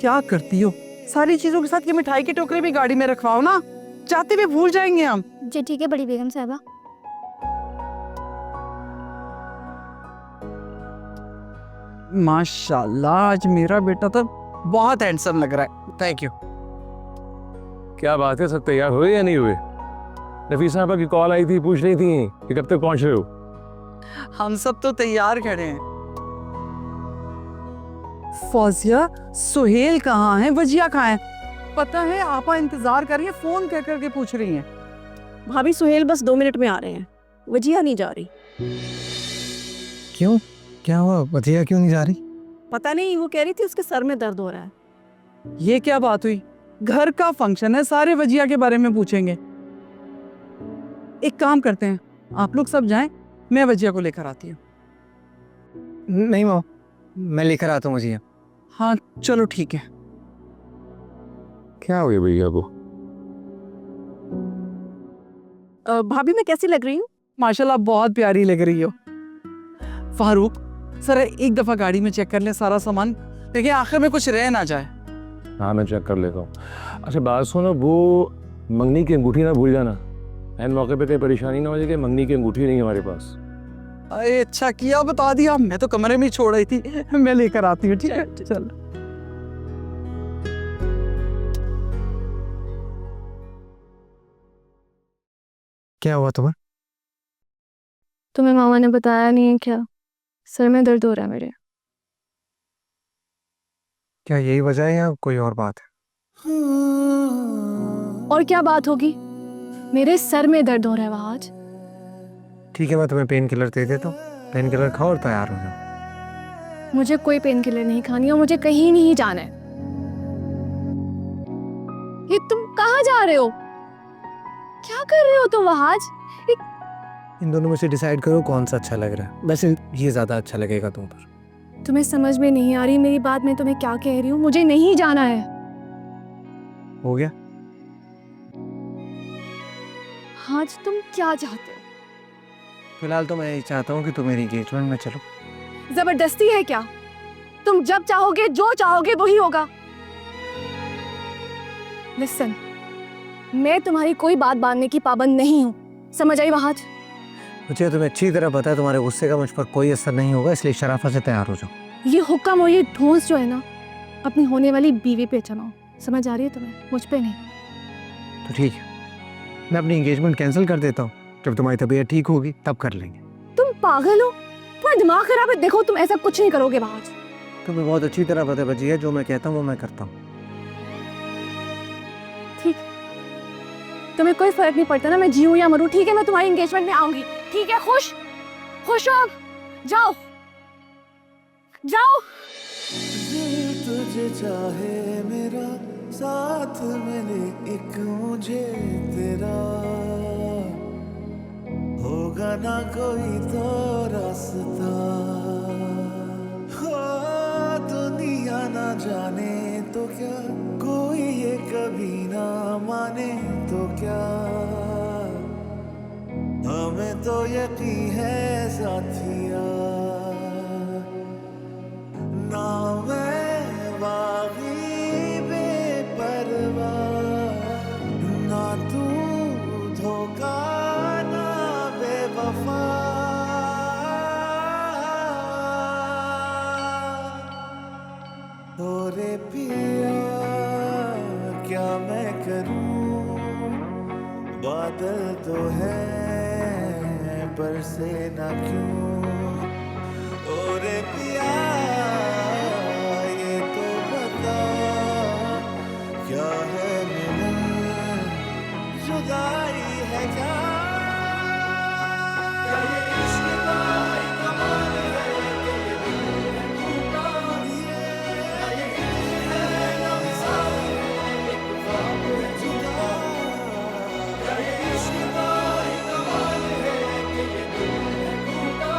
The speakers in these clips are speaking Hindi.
क्या करती हो? सारी चीजों के साथ ये मिठाई की टोकरी भी गाड़ी में रखवाओ ना, जाते हुए भूल जाएंगे हम। जी ठीक है बड़ी बेगम साहबा। माशाल्लाह, आज मेरा बेटा तो बहुत हैंडसम लग रहा है। Thank you. क्या बात है, सब तैयार हुए या नहीं हुए? नफीसा साहबा की कॉल आई थी, पूछ रही थी कि कब तक पहुंच रहे हो। हम सब तो तैयार खड़े हैं। फौजिया, सुहेल कहाँ है, वजिया कहाँ है? पता है आपा इंतजार कर रही है, फोन कर करके पूछ रही हैं। भाभी सुहेल बस 2 मिनट में आ रहे हैं, वजिया नहीं जा रही। क्यों, क्या हुआ? वजिया क्यों नहीं जा रही? पता नहीं, वो कह रही थी उसके सर में दर्द हो रहा है। ये क्या बात हुई? घर का फंक्शन है, सारे वजिया के बारे में पूछेंगे। एक काम करते हैं, आप लोग सब जाएं, मैं वजिया को लेकर आती हूँ। नहीं माँ, मैं लेकर आता हूँ वजिया। हाँ चलो ठीक है। क्या हो गया भैया को? भाभी मैं कैसी लग रही हूँ? माशाल्लाह बहुत प्यारी लग रही हो। फारूक, सर एक दफा गाड़ी में चेक कर ले सारा सामान, देखिए आखिर में कुछ रह ना जाए। हाँ मैं चेक कर लेता हूँ। अच्छा बात सुनो, वो मंगनी की अंगूठी ना भूल जाना। एन मौके पे कोई परेशानी ना हो जाए कि मंगनी की अंगूठी नहीं है हमारे पास। अरे अच्छा किया बता दिया, मैं तो कमरे में ही छोड़ रही थी। मैं लेकर आती हूँ, ठीक है? चल। क्या हुआ तुम्हें? तुम्हें मामा ने बताया नहीं है क्या? सर में दर्द हो रहा है मेरे। क्या यही वजह है या कोई और बात है? और क्या बात होगी, मेरे सर में दर्द हो रहा है वहाज। ठीक है, मैं तुम्हें पेन किलर दे देता हूँ, पेन किलर खाओ और तैयार हो जाओ। मुझे कोई पेन किलर नहीं खानी और मुझे कहीं नहीं जाना है। ये तुम कहाँ जा रहे हो? क्या कर रहे हो तुम वहाज? इन दोनों में से डिसाइड करो कौन सा अच्छा लग रहा है। वैसे ये ज्यादा अच्छा लगेगा तुम पर। तुम्हें समझ में नहीं आ रही मेरी बात, मैं तुम्हें क्या कह रही हूँ? मुझे नहीं जाना है। हो गया? आज तुम क्या चाहते हो? फिलहाल तो मैं यही चाहता हूँ कि तुम मेरी एंगेजमेंट में चलो। जबरदस्ती है क्या? तुम जब चाहोगे जो चाहोगे वही होगा। लिसन, मैं तुम्हारी कोई बात मानने की पाबंद नहीं हूँ, समझ आई वहाज? मुझे तुम्हें अच्छी तरह पता है तुम्हारे गुस्से का मुझ पर कोई असर नहीं होगा, इसलिए शराफत से तैयार हो जाओ। ये हुक्म और ये ढोंस जो है ना, अपनी होने वाली बीवी पे चलाओ, समझ आ रही है तुम्हें? मुझ पे नहीं। तो ठीक है, मैं अपनी एंगेजमेंट कैंसिल कर देता हूँ। जब तुम्हारी तबीयत ठीक होगी तब कर लेंगे। तुम पागल हो? तुम्हारा दिमाग खराब है? देखो तुम ऐसा कुछ नहीं करोगे वहाज। तुम्हें बहुत अच्छी तरह पता है वजिया, जो मैं कहता हूँ वो मैं करता हूँ। ठीक, तुम्हें कोई फर्क नहीं पड़ता ना मैं जीऊं या मरूं, ठीक है? मैं तुम्हारी एंगेजमेंट में आऊंगी, ठीक है? खुश खुश हो? जाओ जाओ। दिल तुझे चाहे मेरा, साथ मिले एक मुझे तेरा, होगा ना कोई तो रास्ता। हो दुनिया ना जाने तो क्या, कोई ये कभी ना माने तो क्या, हमें तो यकीन है साथिया। ना मैं बागी बेपरवाह, ना तू धोखा ना बेवफा, रे पिया क्या मैं करूं, बादल तो है बरसे ना क्यों। ओ रे पिया ये तो बता, क्या है मिलन, जुदाई है क्या? ये इश्क का एक कमाल है कि ये दिल है टूटा, ये इश्क है लम्हा एक ख्वाब है जुदा। ये इश्क का एक कमाल है कि ये दिल है टूटा,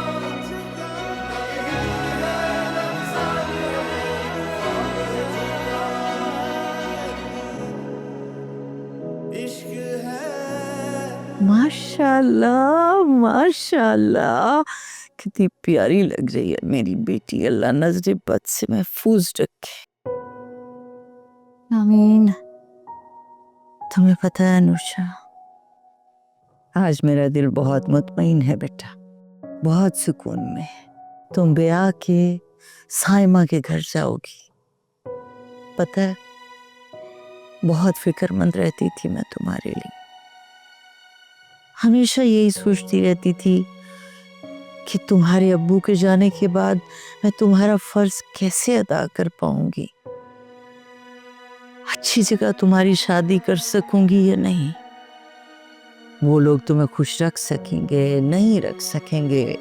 इश्क है। माशाल्लाह माशाल्लाह, कितनी प्यारी लग रही है मेरी बेटी। अल्लाह नजर बद से महफूज रखे। आमीन। तुम्हें पता है अनुषा, आज मेरा दिल बहुत मुतमईन है बेटा, बहुत सुकून में। तुम ब्याह के साइमा के घर जाओगी। पता है, बहुत फिक्रमंद रहती थी मैं तुम्हारे लिए। हमेशा यही सोचती रहती थी कि तुम्हारे अब्बू के जाने के बाद मैं तुम्हारा फर्ज कैसे अदा कर पाऊंगी, अच्छी जगह तुम्हारी शादी कर सकूंगी या नहीं, वो लोग तुम्हें खुश रख सकेंगे नहीं रख सकेंगे।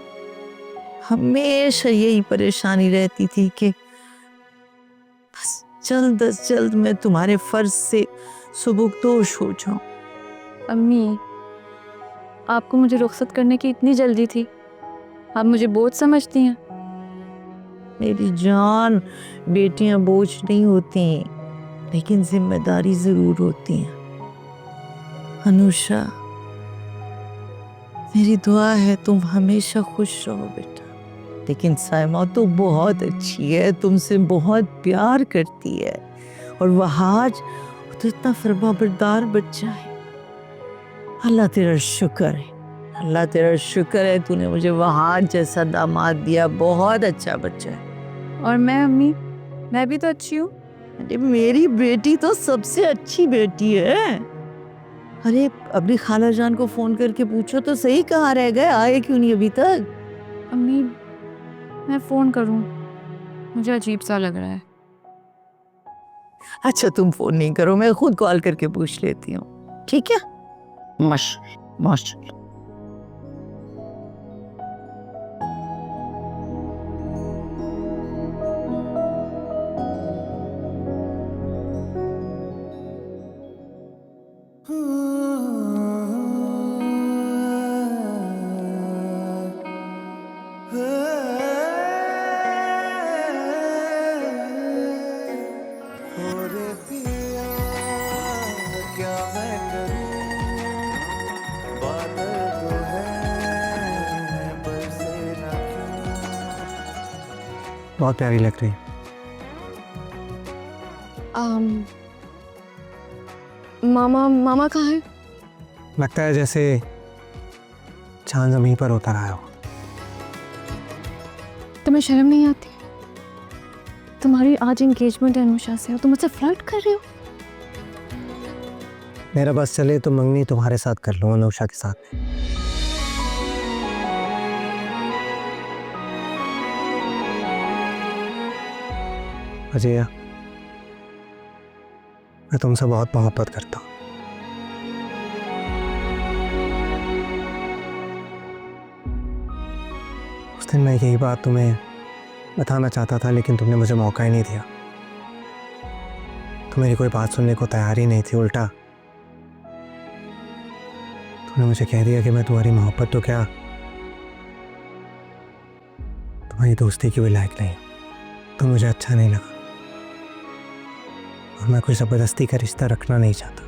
हमेशा यही परेशानी रहती थी कि बस जल्द अज जल्द मैं तुम्हारे फर्ज से सुबुकदोश हो जाऊं। अम्मी, आपको मुझे रुखसत करने की इतनी जल्दी थी? आप मुझे बोझ समझती हैं? मेरी जान, बेटियां बोझ नहीं होती, लेकिन जिम्मेदारी जरूर होती हैं। अनुषा, मेरी दुआ है तुम हमेशा खुश रहो बेटा। लेकिन साइमा तो बहुत अच्छी है, तुमसे बहुत प्यार करती है, और वहाज तो इतना फरमाबरदार बच्चा है। अल्लाह तेरा शुक्र है, अल्लाह तेरा शुक्र है, तूने मुझे वहाज जैसा दामाद दिया, बहुत अच्छा बच्चा है। और मैं अम्मी, मैं भी तो अच्छी हूँ। अरे मेरी बेटी तो सबसे अच्छी बेटी है। अरे अपनी खाला जान को फोन करके पूछो तो सही, कहाँ रह गए, आए क्यों नहीं अभी तक? अम्मी, मैं फ़ोन करूँ? मुझे अजीब सा लग रहा है। अच्छा तुम फोन नहीं करो, मैं खुद कॉल करके पूछ लेती हूँ, ठीक है? माशाल्लाह। ओरे पिया क्या मैं करूं, बादल तो है बरसे ना क्यों। बहुत प्यारी लग रही है। मामा कहाँ है? लगता है जैसे चांद जमीन पर उतर आया हो। तुम्हें शर्म नहीं आती? तुम्हारी आज एंगेजमेंट है अनुषा से और तुम मुझसे फ्लर्ट कर रहे हो? मेरा बस चले तो मंगनी तुम्हारे साथ कर लूँ, अनुषा के साथ। अजय, मैं तुमसे बहुत मोहब्बत करता हूँ। उस दिन मैं यही बात तुम्हें बताना चाहता था, लेकिन तुमने मुझे मौका ही नहीं दिया। तुम मेरी कोई बात सुनने को तैयार ही नहीं थी, उल्टा तुमने मुझे कह दिया कि मैं तुम्हारी मोहब्बत तो क्या, तुम्हारी दोस्ती की भी लायक नहीं। तो मुझे अच्छा नहीं लगा, और मैं कोई जबरदस्ती का रिश्ता रखना नहीं चाहता।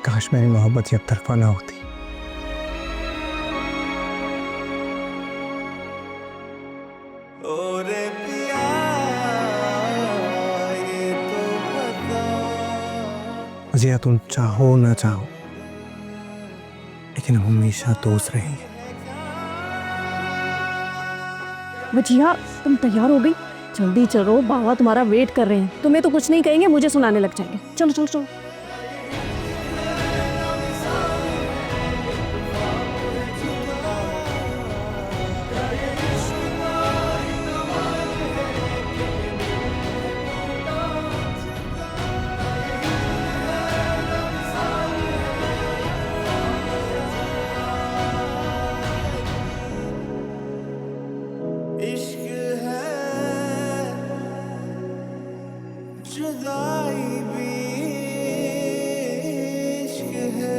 काश मेरी मोहब्बत एक तरफा ना होती। ओरे पिया ये तो बता। मुझे तुम चाहो ना चाहो, लेकिन हम हमेशा दोस्त रहेंगे। वजिया, तुम तैयार हो गई? जल्दी चलो, बाबा तुम्हारा वेट कर रहे हैं। तुम्हें तो कुछ नहीं कहेंगे, मुझे सुनाने लग जाएंगे। चलो चलो चलो। इश्क है जुदाई भी इश्क है।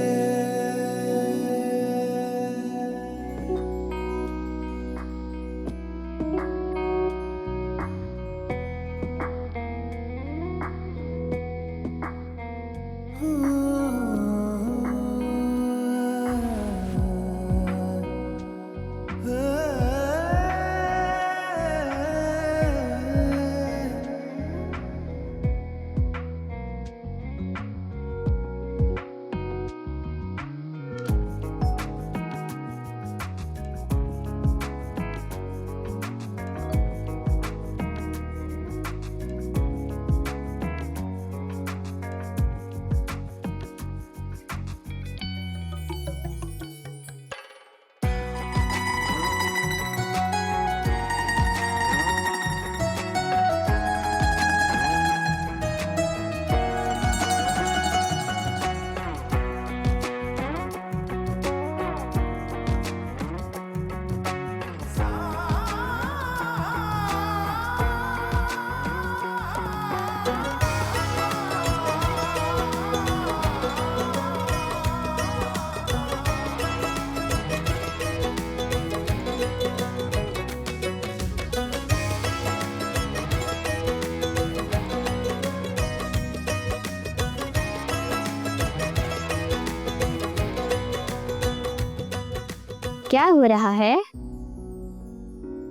क्या हो रहा है?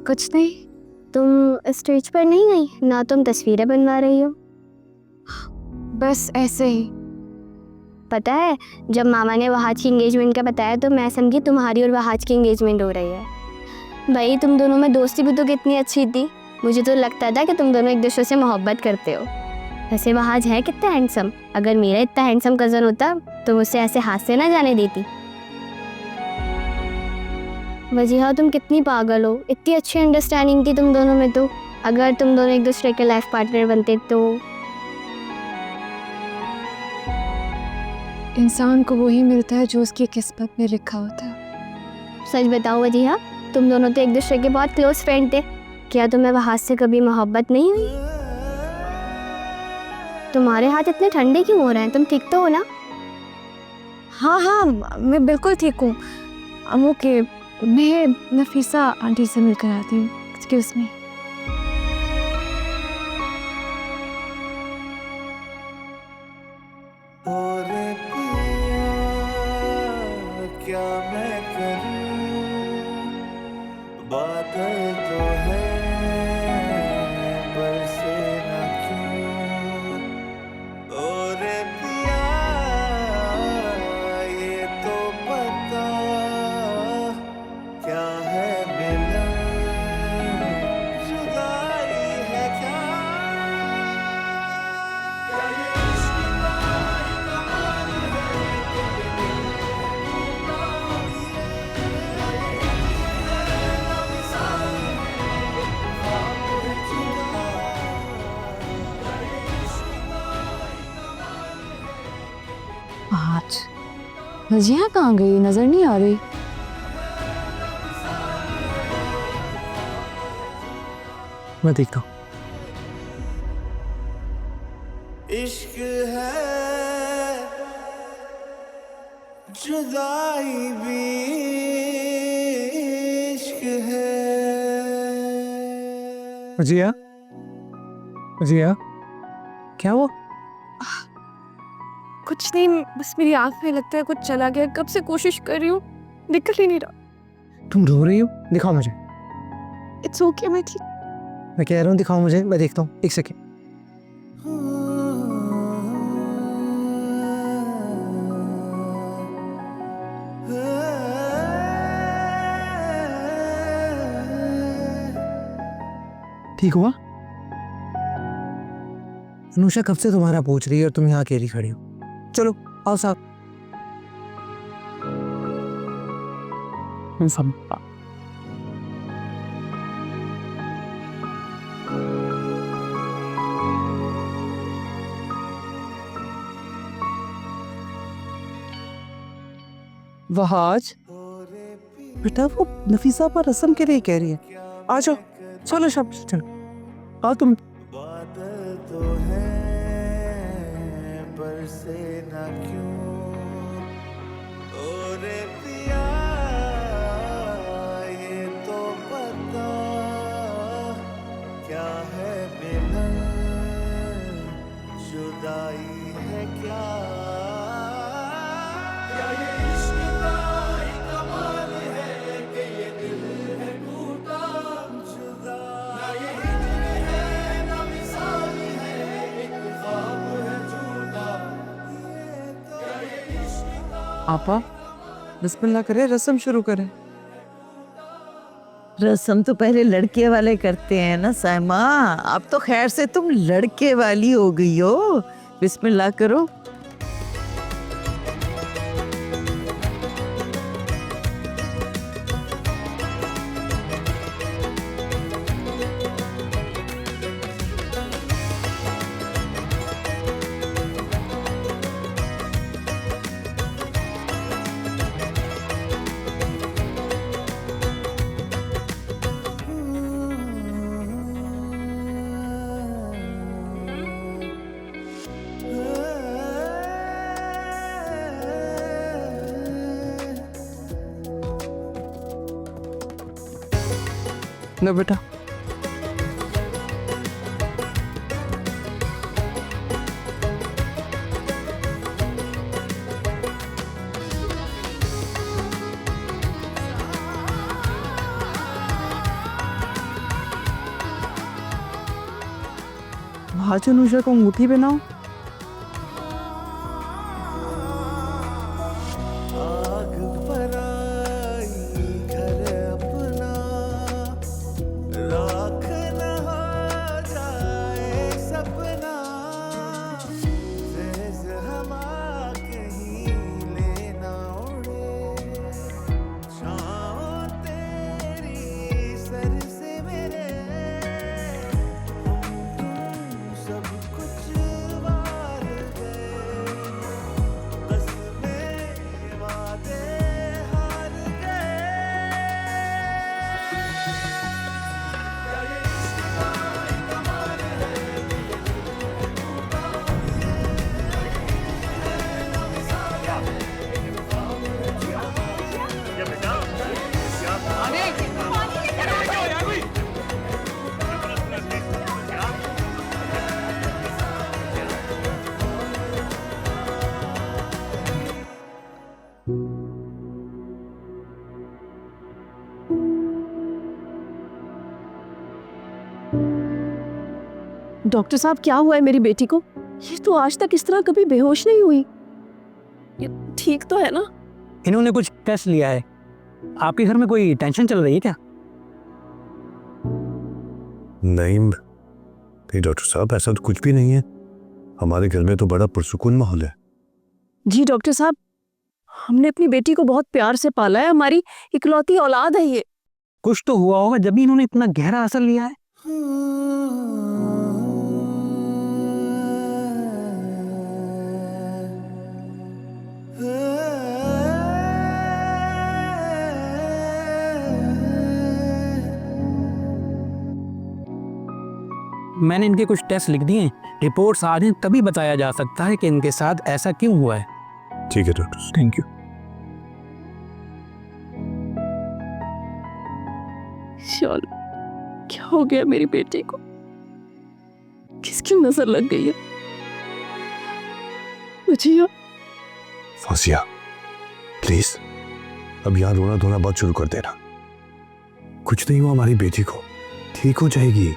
कुछ नहीं। तुम स्टेज पर नहीं गई ना? तुम तस्वीरें बनवा रही हो? बस ऐसे ही। पता है, जब मामा ने वहाज की एंगेजमेंट का बताया तो मैं समझी तुम्हारी और वहाज की एंगेजमेंट हो रही है। भाई तुम दोनों में दोस्ती भी तो कितनी अच्छी थी। मुझे तो लगता था कि तुम दोनों एक दूसरे से मोहब्बत करते हो। वैसे वहाज है कितना हैंडसम। अगर मेरा इतना हैंडसम कज़न होता तो मुझसे ऐसे हाथ से ना जाने देती। वजीहा तुम कितनी पागल हो। इतनी अच्छी अंडरस्टैंडिंग थी तुम दोनों में। तो अगर तुम दोनों एक दूसरे के लाइफ पार्टनर बनते तो इंसान को वही मिलता है जो उसकी किस्मत में लिखा होता है। सच बताओ वजीहा, तुम दोनों तो एक दूसरे के बहुत क्लोज फ्रेंड थे। क्या तुम्हें वहाज से कभी मोहब्बत नहीं हुई? तुम्हारे हाथ इतने ठंडे क्यों हो रहे हैं? तुम ठीक तो हो ना? हाँ हाँ, मैं बिल्कुल ठीक हूँ। अमू के मैं नफीसा आंटी से मिलकर आती हूँ। Excuse me. ओरे पिया क्या मैं करूं, बादल तो है बरसे ना क्यों। ओरे पिया ये तो बता क्या है मिलन, जुदाई है क्या ये इश्क का कमाल है कि दिल टूटा आज वजीहा कहाँ गई? नजर नहीं आ रही। मैं देखता हूँ। इश्क है जुदाई भी इश्क है। वजीहा, वजीहा, क्या हुआ? कुछ नहीं, बस मेरी आँख में लगता है कुछ चला गया। कब से कोशिश कर रही हूँ, निकल ही नहीं रहा। तुम रो रही हो? दिखाओ मुझे। इट्स ओके, मैं ठीक। मैं कह रहा हूँ दिखाओ मुझे, मैं देखता हूँ। एक सेकेंड। ठीक हुआ? अनुषा कब से तुम्हारा पूछ रही है और तुम यहाँ अकेली खड़ी हो। चलो आओ साहब। वहाज बेटा, वो नफीसा पर रस्म के लिए कह रही है। आ जाओ, चलो शाबाश, चलो आओ तुम। बादल तो है बरसे ना क्यों। ओरे पिया ये तो पता क्या है मिलन, जुदाई है क्या ये इश्क का कमाल है कि ये दिल है टूटा जुदा। ना ये हिजर है ना विसाल है, एक ख्वाब है झूठा। क्या ये इश्क का आपा बिस्मिल्लाह करें, रस्म शुरू करें। रस्म तो पहले लड़के वाले करते हैं ना साइमा। अब तो खैर से तुम लड़के वाली हो गई हो। बिस्मिल्लाह करो। लो बेटा, आज अनुषा को अंगूठी पहनाओ। आग भराई घर अपना राख न हो जाए सपना सहज हवा कहीं लेना उड़े छाँव तेरी सर से मेरे हम सब कुछ वार गए कसमें वादे हार गए डॉक्टर साहब क्या हुआ है मेरी बेटी को? ये तो आज तक इस तरह कभी बेहोश नहीं हुई। ये ठीक तो है ना? इन्होंने कुछ टेस्ट लिया है। आपके घर में कोई टेंशन चल रही है क्या? नहीं नहीं डॉक्टर साहब, ऐसा तो कुछ भी नहीं है। हमारे घर में तो बड़ा पुरसुकून माहौल है। जी डॉक्टर साहब, हमने अपनी बेटी को बहुत प्यार से पाला है, हमारी इकलौती औलाद है ये। कुछ तो हुआ होगा जब भी इन्होंने इतना गहरा असर लिया है। मैंने इनके कुछ टेस्ट लिख दिए हैं, रिपोर्ट्स आ जाएं तभी बताया जा सकता है कि इनके साथ ऐसा क्यों हुआ है। ठीक है डॉक्टर साहब। Thank you. चल, क्या हो गया मेरी बेटी को? किसकी नजर लग गई है? मुझे फासिया प्लीज अब यहाँ रोना धोना बहुत शुरू कर देना। कुछ नहीं हुआ हमारी बेटी को, ठीक हो जाएगी।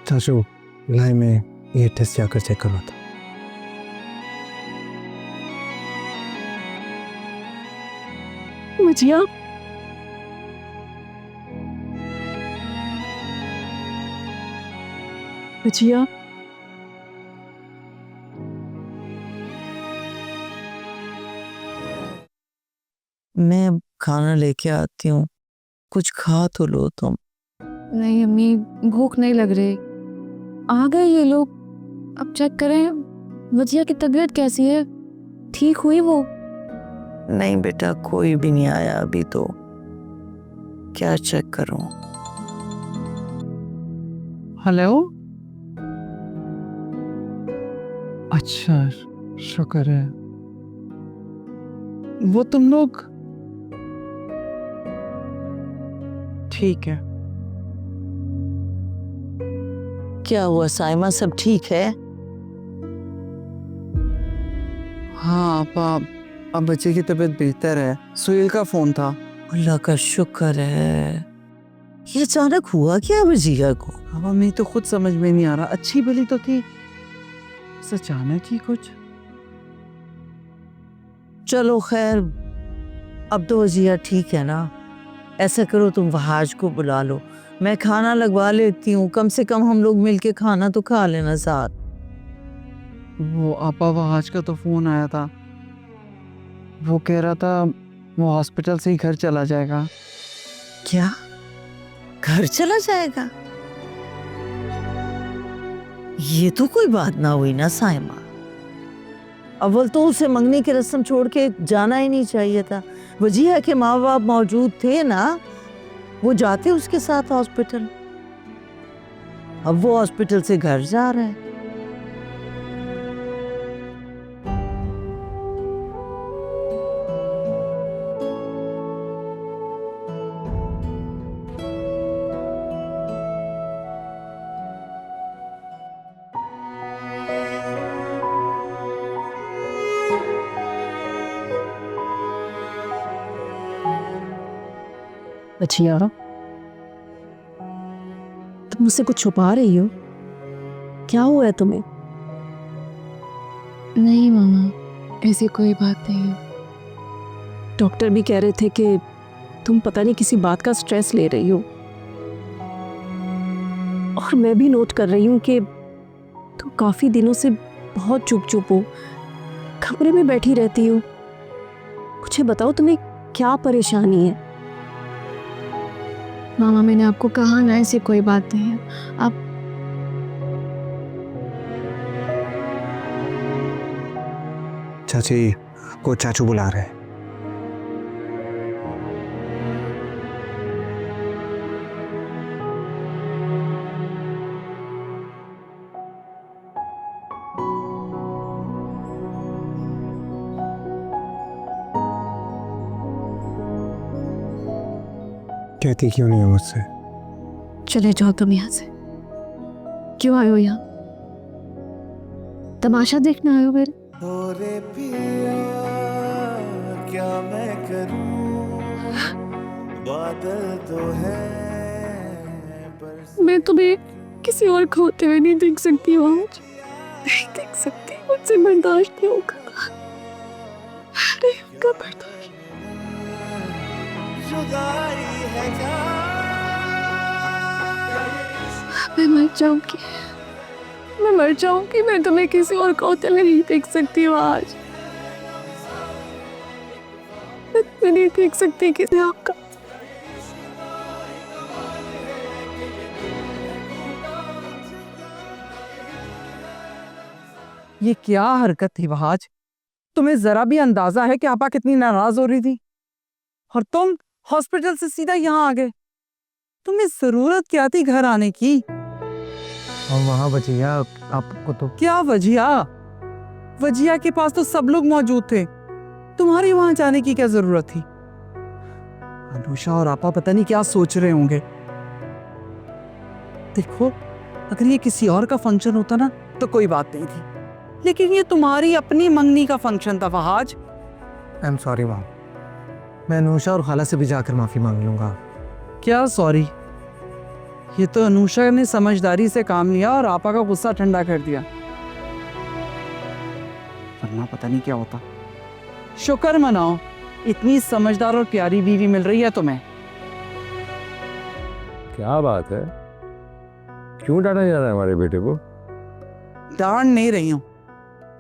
चाचू लाए मैं ये टेस्ट जाकर चेक करवाता। मुझिया, मुझिया, मैं अब खाना लेके आती हूँ, कुछ खा तो लो तुम। नहीं अम्मी, भूख नहीं लग रही। आ गए ये लोग, अब चेक करें वजिया की तबीयत कैसी है, ठीक हुई वो? नहीं बेटा, कोई भी नहीं आया अभी तो, क्या चेक करूं। हेलो। अच्छा, शुक्र है। वो तुम लोग ठीक है? क्या हुआ साइमा, सब ठीक है? हाँ आपा, अब बच्चे की तबीयत बेहतर है। सुहेल का फोन था। अल्लाह का शुक्र है। ये अचानक हुआ क्या वजिया को? अब हमें तो खुद समझ में नहीं आ रहा। अच्छी भली तो थी, बस अचानक ही कुछ। चलो खैर, अब तो वजिया ठीक है ना। ऐसा करो तुम वहाज को बुला लो, मैं खाना लगवा लेती हूँ। कम से कम हम लोग मिलके खाना तो खा लेना साथ। वो आपा वहाज का तो फोन आया था, वो कह रहा था वो हॉस्पिटल से ही घर चला जाएगा। क्या घर चला जाएगा? ये तो कोई बात ना हुई ना साइमा। अव्वल तो उसे मंगनी की रस्म छोड़ के जाना ही नहीं चाहिए था। वजिया के माँ बाप मौजूद थे ना, वो जाते उसके साथ हॉस्पिटल। अब वो हॉस्पिटल से घर जा रहा है। बचिया, तुम मुझसे कुछ छुपा रही हो? क्या हुआ है तुम्हें? नहीं मामा, ऐसी कोई बात नहीं है। डॉक्टर भी कह रहे थे कि तुम पता नहीं किसी बात का स्ट्रेस ले रही हो। और मैं भी नोट कर रही हूँ कि तुम काफी दिनों से बहुत चुप हो, कमरे में बैठी रहती हो। मुझे बताओ तुम्हें क्या परेशानी है? मामा मैंने आपको कहा ना, ऐसी कोई बात नहीं है। आप चाची को चाचू बुला रहे हैं। कहती क्यों नहीं है मुझसे? चले जाओ तुम यहाँ से। क्यों आए हो यहाँ? तमाशा देखना आए हो मेरे? रे पिया क्या मैं करूं, बादल तो है पर मैं तुम्हें किसी और को होते हुए नहीं देख सकती हूँ आज। नहीं देख सकती, मुझसे बर्दाश्त नहीं होगा। नहीं होगा बर्दाश्त। जुदाई है क्या? मैं मर जाऊंगी, मैं मर जाऊंगी। मैं तुम्हें किसी और को होते हुए नहीं देख सकती हूँ आज। मैं नहीं देख सकती किसी आपका। ये क्या हरकत थी वहाज? तुम्हें जरा भी अंदाजा है कि आपा कितनी नाराज हो रही थी? और तुम हॉस्पिटल से सीधा यहाँ आ गए। तुम्हें जरूरत क्या थी घर आने की? और वहाँ बचिया आपको तो क्या वजिया? वजिया के पास तो सब लोग मौजूद थे, तुम्हारी वहां जाने की क्या जरूरत थी? अनुषा और आपा पता नहीं क्या सोच रहे होंगे। देखो, अगर ये किसी और का फंक्शन होता ना तो कोई बात नहीं थी, लेकिन ये तुम्हारी अपनी मंगनी का फंक्शन था Wahaj. I am sorry mom, मैं अनुषा और खाला से भी जाकर माफ़ी मांग लूँगा। क्या सॉरी? ये तो अनुषा ने समझदारी से काम लिया और आपा का गुस्सा ठंडा कर दिया, वरना पता नहीं क्या होता। शुक्र मनाओ, इतनी समझदार और प्यारी बीवी मिल रही है तुम्हें। क्या बात है, क्यों डांटा जा रहा है हमारे बेटे को? डांट नहीं रही हूँ,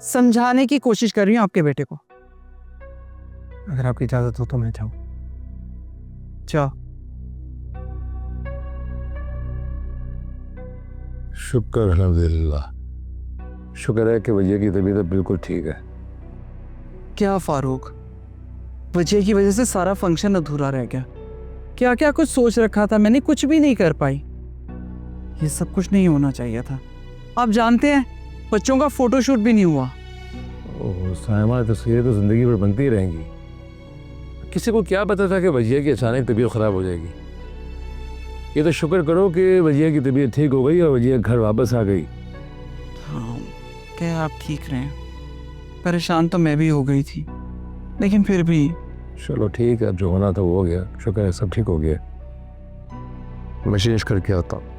समझाने की कोशिश कर रही हूँ आपके बेटे को। अगर आपकी इजाज़त हो तो मैं जाऊँ। जाओ। शुक्र अल्हम्दुलिल्लाह, शुक्र है कि भैया की तबीयत बिल्कुल ठीक है। क्या फारूक, वजह की वजह से सारा फंक्शन अधूरा रह गया। क्या क्या कुछ सोच रखा था मैंने, कुछ भी नहीं कर पाई। ये सब कुछ नहीं होना चाहिए था। आप जानते हैं, बच्चों का फोटोशूट भी नहीं हुआ। ओह सायमा, तस्वीरें तो जिंदगी भर बनती ही रहेंगी। किसी को क्या पता था कि भैया की अचानक तबीयत ख़राब हो जाएगी। ये तो शुक्र करो कि भैया की तबीयत ठीक हो गई और भैया घर वापस आ गई। हाँ, क्या आप ठीक रहें? परेशान तो मैं भी हो गई थी, लेकिन फिर भी। चलो ठीक है, जो होना था वो हो गया। शुक्र है सब ठीक हो गया। मैं चेंज करके आता हूँ।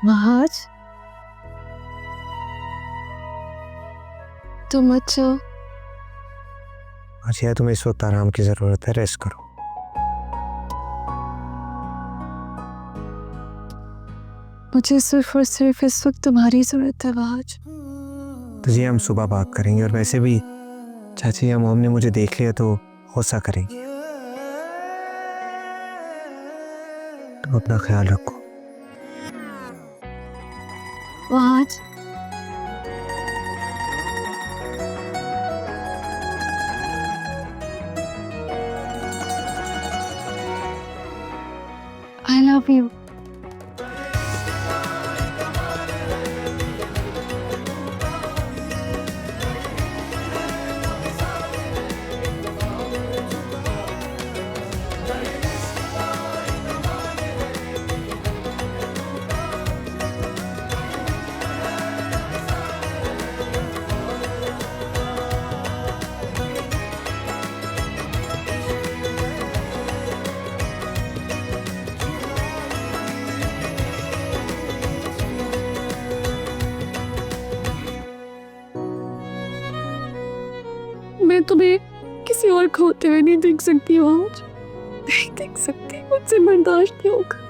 महाज, तुम अच्छा? अच्छा, तुम्हें इस वक्त आराम की ज़रूरत है, रेस्ट करो। मुझे सिर्फ और सिर्फ इस वक्त तुम्हारी जरूरत है महाज। तो जी हम सुबह बात करेंगे, और वैसे भी चाची या मोम ने मुझे देख लिया तो गुस्सा करेंगे। तुम अपना ख्याल रखो। महाज, लव यू। मैं तुम्हें किसी और को होते हुए नहीं देख सकती हूँ आज, नहीं देख सकती, मुझसे बर्दाश्त नहीं होगा।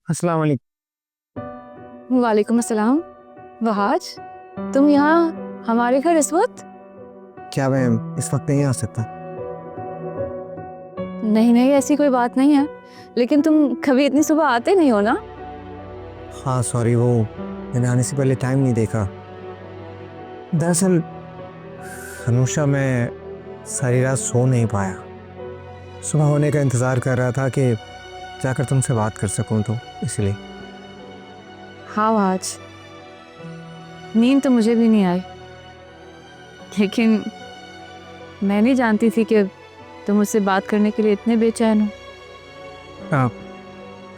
अस्सलाम वालेकुम। वालेकुम अस्सलाम। वहाज, तुम यहाँ हमारे घर इस वक्त? क्या मैं इस वक्त नहीं आ सकता? नहीं नहीं, ऐसी कोई बात नहीं है, लेकिन तुम कभी इतनी सुबह आते नहीं हो ना। हाँ सॉरी, वो मैंने आने से पहले टाइम नहीं देखा। दरअसल अनुषा, मैं सारी रात सो नहीं पाया। सुबह होने का इंतज़ार कर रहा था कि जाकर तुमसे बात कर सकूं, तो इसलिए। हाँ वहाज, नींद तो मुझे भी नहीं आई, लेकिन मैं नहीं जानती थी कि तुम मुझसे बात करने के लिए इतने बेचैन हो।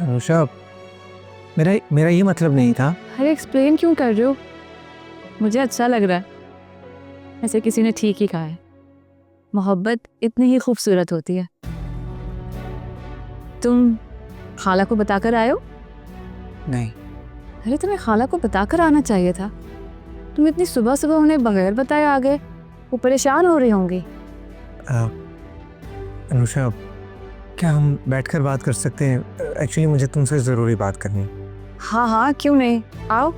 अनुषा, मेरा ये मतलब नहीं था। अरे एक्सप्लेन क्यों कर रहे हो? मुझे अच्छा लग रहा है। ऐसे किसी ने ठीक ही कहा है, मोहब्बत इतनी ही खूबसूरत होती है। तुम खाला को बताकर आए हो? नहीं, अरे तुम्हें खाला को बताकर आना चाहिए था। तुम इतनी सुबह सुबह उन्हें बगैर बताए आ गए, वो परेशान हो रही होंगी। अनुषा, क्या हम बैठकर बात कर सकते हैं? एक्चुअली मुझे तुमसे ज़रूरी बात करनी है। हाँ हाँ, क्यों नहीं, आओ।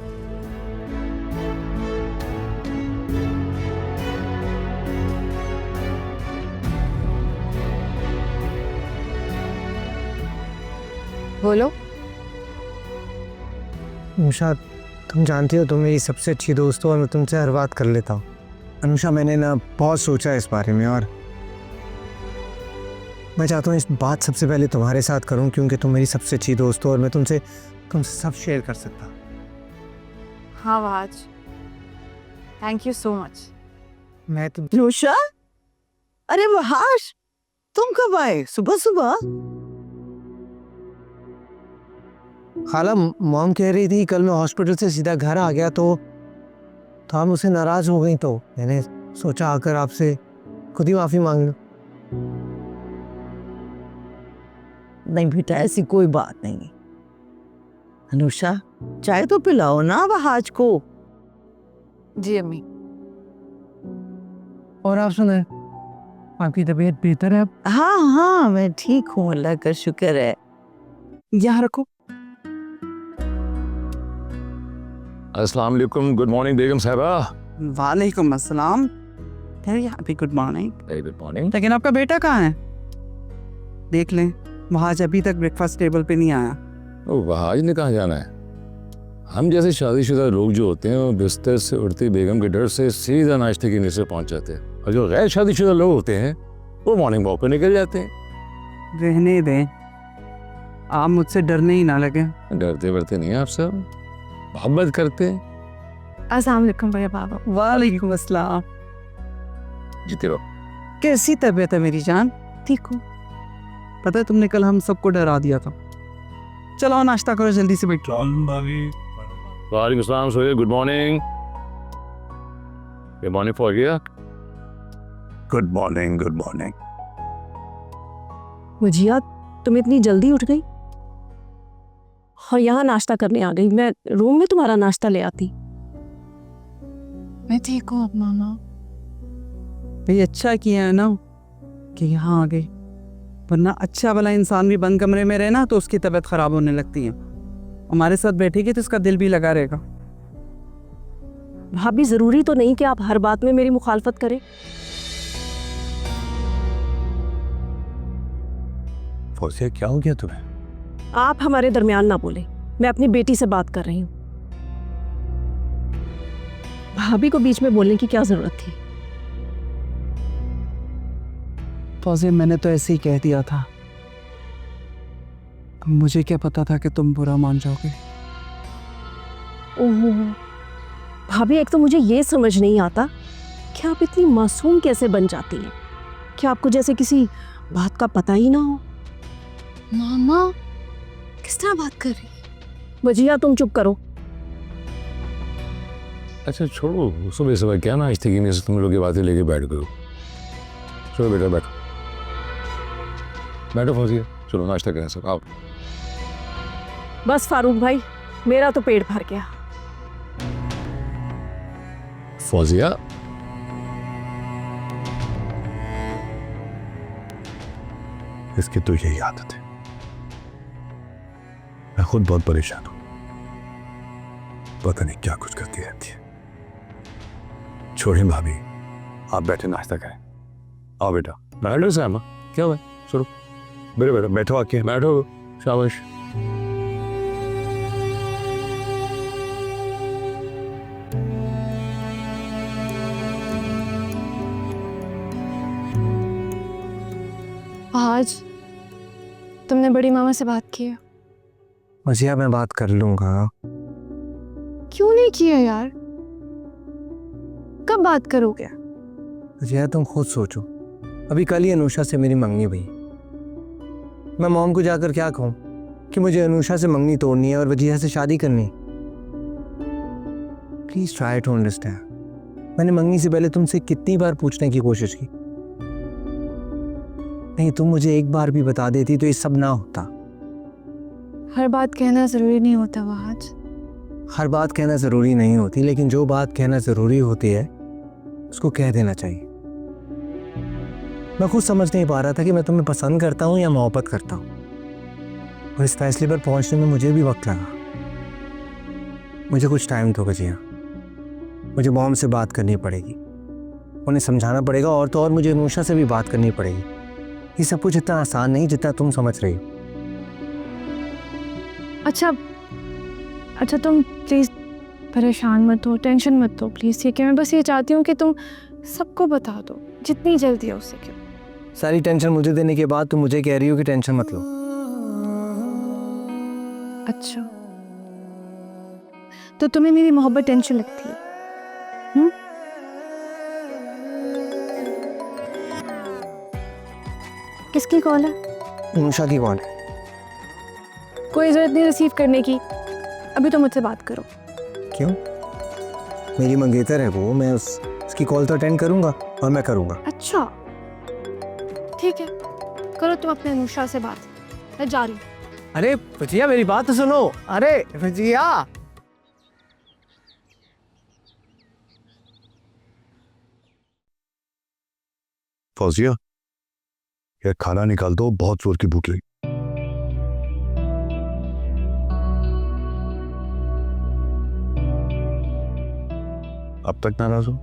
बोलो। अनुषा, तुम जानती हो तुम मेरी सबसे अच्छी दोस्त हो और मैं तुमसे हर बात कर लेता हूँ। अनुषा, मैंने ना बहुत सोचा है इस बारे में और मैं चाहता हूँ इस बात सबसे पहले तुम्हारे साथ करूँ, क्योंकि तुम मेरी सबसे अच्छी दोस्त हो और मैं तुमसे सब शेयर कर सकता। हाँ Wahaj, thank you so much. मैं तुम अनुषा, अरे वहाज, तुम कब आए सुबह सुबह? खाला, मॉम कह रही थी कल मैं हॉस्पिटल से सीधा घर आ गया तो हम उससे नाराज हो गई, तो मैंने सोचा आकर आपसे खुद ही माफी मांग लो। नहीं बेटा, ऐसी कोई बात नहीं। अनुषा, चाय तो पिलाओ ना वहाज को। जी अम्मी। और आप सुनाए, आपकी तबीयत बेहतर है? हाँ हाँ, मैं ठीक हूँ, अल्लाह का शुक्र है। यहाँ रखो। अस्सलाम वालेकुम, गुड मॉर्निंग बेगम साहबा। वालेकुम अस्सलाम। Happy good morning. Very good morning. लेकिन आपका बेटा कहाँ है? देख लें, वहाज अभी तक ब्रेकफास्ट टेबल पे नहीं आया। ओ वहाज ने कहाँ जाना है? हम जैसे शादीशुदा लोग जो होते हैं वो बिस्तर से उठती बेगम के डर से सीधा नाश्ते की नीचे पहुंच जाते हैं, और जो गैर शादीशुदा लोग होते हैं वो मॉर्निंग वॉक पे निकल जाते हैं। रहने दें, आप मुझसे डरने ही ना लगे। डरते वरते नहीं हैं आप सब, मोहब्बत करते हैं। अस्सलाम वालेकुम भैया बाबा। वालेकुम अस्सलाम। जीते रहो। कैसी तबीयत है मेरी जान? ठीक हूँ। पता है तुमने कल हम सबको डरा दिया था। चलो नाश्ता करो, जल्दी से बैठो। वालेकुम अस्सलाम सोहे, गुड मॉर्निंग। गुड मॉर्निंग फॉर गया। Good morning, good morning. मुझिया, तुम इतनी जल्दी उठ गई और यहाँ नाश्ता करने आ गई। मैं रूम में तुम्हारा नाश्ता ले आती। मैं ठीक हूँ अब मामा। भाई अच्छा किया है ना कि यहाँ आ गई, वरना अच्छा वाला इंसान भी बंद कमरे में रहे ना तो उसकी तबीयत खराब होने लगती है। हमारे साथ बैठेगी तो उसका दिल भी लगा रहेगा। भाभी जरूरी तो नहीं कि आप हर बात में मेरी मुखालफत करें। फौजिया क्या हो गया तुम्हें? आप हमारे दरमियान ना बोले, मैं अपनी बेटी से बात कर रही हूँ। भाभी को बीच में बोलने की क्या जरूरत थी? फौजिया मैंने तो ऐसे ही कह दिया था, मुझे क्या पता था कि तुम बुरा मान जाओगे। ओहो भाभी, एक तो मुझे ये समझ नहीं आता कि आप इतनी मासूम कैसे बन जाती हैं, कि आपको जैसे किसी बात का पता ही ना हो। मामा किस तरह बात कर रही? वजिया तुम चुप करो। अच्छा छोड़ो, सुबह सुबह क्या नाश्ते की से तुम लोग की बातें लेके बैठ गए हो। चलो बेटा बैठो, बैठो फौजिया, चलो नाश्ता करें सब, आओ। बस फारूक भाई, मेरा तो पेट भर गया। फौजिया इसकी तो यही आदत है, मैं खुद बहुत परेशान हूं, पता नहीं क्या कुछ करती रहती है। छोड़िए भाभी, आप बैठे नाश्ता करें। आओ बेटा। बैठो सामा, क्या हुआ, चलो बेटा बेटा बैठो आके। बैठो, शाबाश। आज तुमने बड़ी मामा से बात की है? वजिया मैं बात कर लूँगा। क्यों नहीं किया यार? कब बात करोगे? वजिया तुम खुद सोचो, अभी कल ही अनुषा से मेरी मंगनी हुई। मैं मॉम को जाकर क्या कहूँ कि मुझे अनुषा से मंगनी तोड़नी है और वजिया से शादी करनी। Please try to understand. मैंने मंगनी से पहले तुमसे कितनी बार पूछने की कोशिश की, नहीं तुम मुझे एक बार भी बता देती तो ये सब ना होता। हर बात कहना जरूरी नहीं होता वहाज। हर बात कहना ज़रूरी नहीं होती, लेकिन जो बात कहना ज़रूरी होती है उसको कह देना चाहिए। मैं खुद समझ नहीं पा रहा था कि मैं तुम्हें पसंद करता हूँ या मोहब्बत करता हूँ, और इस फैसले पर पहुँचने में मुझे भी वक्त लगा। मुझे कुछ टाइम दो वजिया, मुझे मॉम से बात करनी पड़ेगी, उन्हें समझाना पड़ेगा, और तो और मुझे अनुषा से भी बात करनी पड़ेगी। ये सब कुछ इतना आसान नहीं जितना तुम समझ रही हो। अच्छा तुम प्लीज़ परेशान मत हो, टेंशन मत हो प्लीज़, ठीक है? मैं बस ये चाहती हूँ कि तुम सबको बता दो जितनी जल्दी हो सके। सारी टेंशन मुझे देने के बाद तुम मुझे कह रही हो कि टेंशन मत लो। अच्छा तो तुम्हें मेरी मोहब्बत टेंशन लगती है? किसकी कॉल है? अनुषा की कॉल है। कोई ज़रूरत नहीं रिसीव करने की, अभी तो मुझसे बात करो। क्यों? मेरी मंगेतर है वो, मैं उसकी कॉल तो अटेंड करूंगा और मैं करूंगा। अच्छा ठीक है, करो तुम अपने अनुषा से बात, मैं जा रही हूँ। अरे वजिया मेरी बात तो सुनो। अरे वजिया, फौजिया यार खाना निकाल दो, बहुत जोर की भूख लगी। अब तक नाराज हो?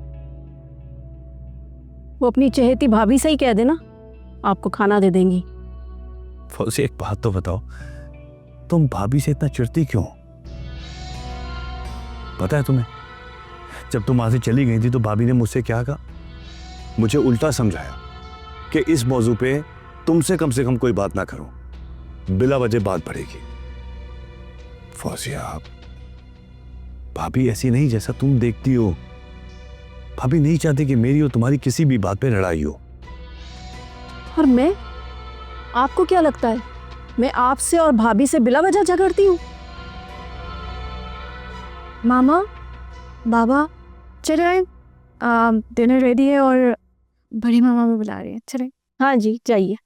वो अपनी चहेती भाभी से ही कह देना, आपको खाना दे देंगी। फौजी एक बात तो बताओ, तुम भाभी से इतना चिढ़ती क्यों? पता है तुम्हें, जब तुम वहां से चली गई थी तो भाभी ने मुझसे क्या कहा? मुझे उल्टा समझाया कि इस मौजू पे तुमसे कम से कम कोई बात ना करो, बिला वजह बात बढ़ेगी। फौजिया भाभी ऐसी नहीं जैसा तुम देखती हो। भाभी नहीं चाहती कि मेरी और तुम्हारी किसी भी बात पे लड़ाई हो। और मैं, आपको क्या लगता है मैं आपसे और भाभी से बिला वजह झगड़ती हूँ? मामा बाबा चले आए, डिनर रेडी है और बड़ी मामा भी बुला रही है, चले। हाँ जी जाइए,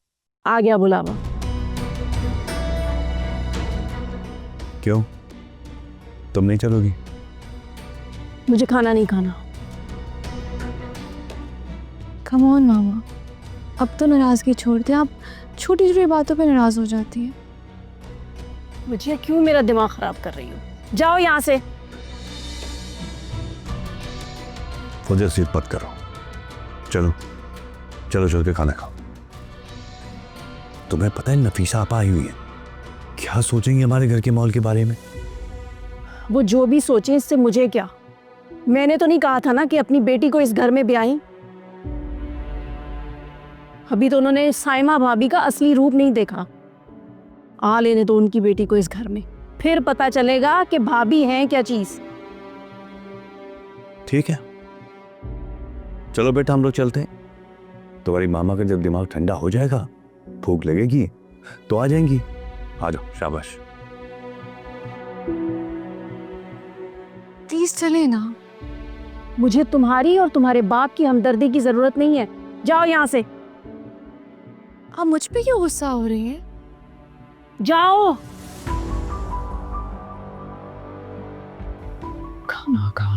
आ गया बुलावा। क्यों, तुम नहीं चलोगी? मुझे खाना नहीं खाना। कम ऑन मामा, अब तो नाराज़गी छोड़ दे। आप छोटी छोटी बातों पे नाराज़ हो जाती है। मुझे क्यों मेरा दिमाग खराब कर रही हो? जाओ यहाँ से। मुझे जिद मत करो, चलो चलो चल के खाना खाओ। तुम्हें पता है नफीसा आपा आई हुई है, क्या सोचेंगे हमारे घर के माहौल के बारे में? वो जो भी सोचे, इससे मुझे क्या? मैंने तो नहीं कहा था ना कि अपनी बेटी को इस घर में ब्याही। अभी तो उन्होंने साइमा भाभी का असली रूप नहीं देखा। आ लेने दो उनकी बेटी को इस घर में, फिर पता चलेगा कि भाभी हैं क्या चीज। ठीक है, चलो बेटा हम लोग चलते हैं। तुम्हारी मामा का जब दिमाग ठंडा हो जाएगा, भूख लगेगी तो आ जाएंगी। आ जाओ, शाबाश। प्लीज चले ना। मुझे तुम्हारी और तुम्हारे बाप की हमदर्दी की जरूरत नहीं है। जाओ यहाँ से, आप मुझ पे क्यों गुस्सा हो रही हैं? जाओ। खाना खा